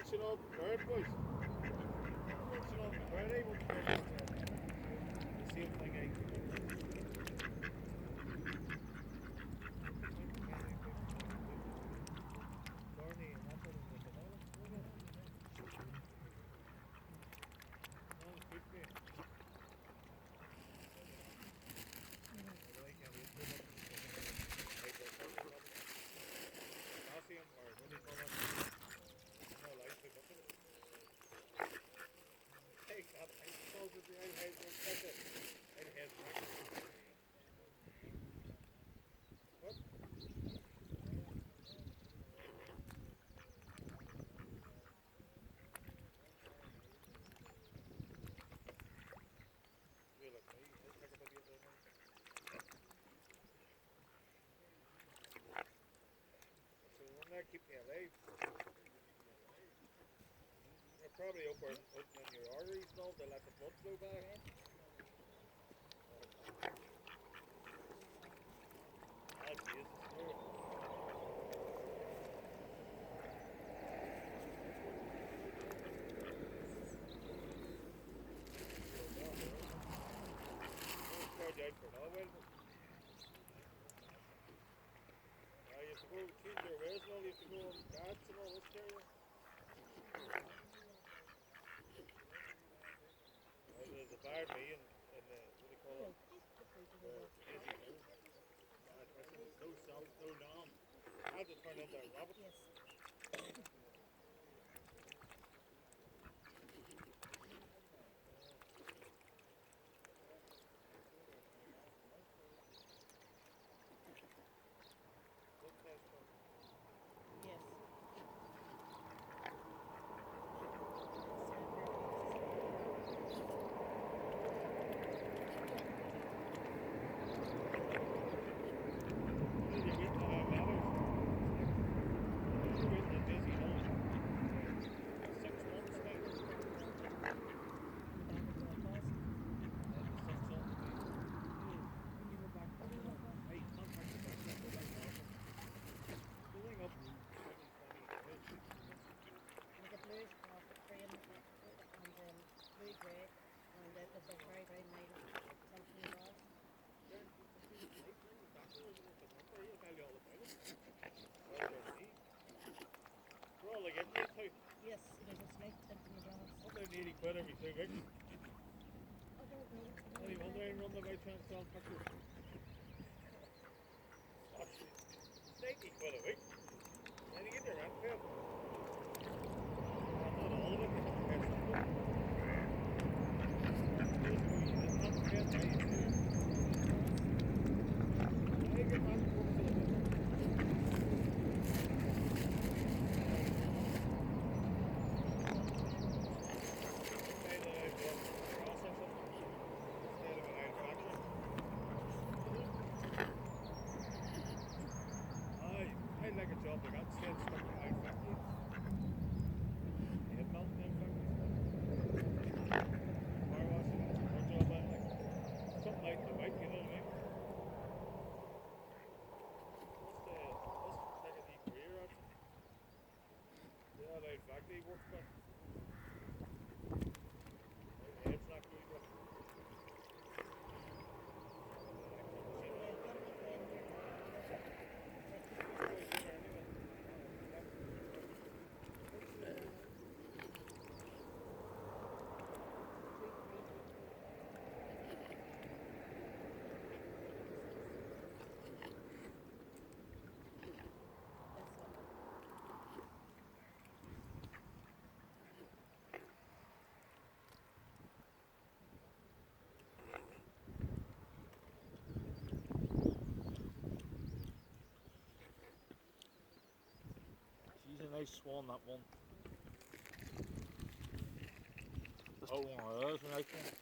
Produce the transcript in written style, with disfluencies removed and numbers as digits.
watching all the bird boys. Watching all the bird, I want to go the same thing I Barney and that one with the banana. No, it's good for you. I can't eat too much. Potassium or what do you call it? No, like the bucket. Hey, God, I suppose it's the old head that's it. Old head, what? You look me. I'll take a bit of it now. So when that keep me alive, you're probably opening your arteries and all to let the blood flow back in. Oh, Jesus. Charge out for now, well, you have to go change your ways and all, you have to go on guards and all this area. There's a bar me in the, what do you call it? The Daisy Hill. No salt, no lamb. I had to turn into a rabbit. Yes. Yes. Yes, there's a snake in the glass. What they nearly quit every 2 weeks? I don't know. Only one day run the by chance sell pictures. Snakey quit a week. Then you get your rent paid. Not all of it, you have to pay some of it. It's not paid now, you do. I get back to work for the winter. I'd like a job like that, instead stuck in my factory. Head melting in factories. Car washing, more job I like. Something like the white, you know what I mean? Let's take a deep career out. Yeah, like factory work, but my head's not good, but she's a nice swan, that one. Oh, that's a nice one.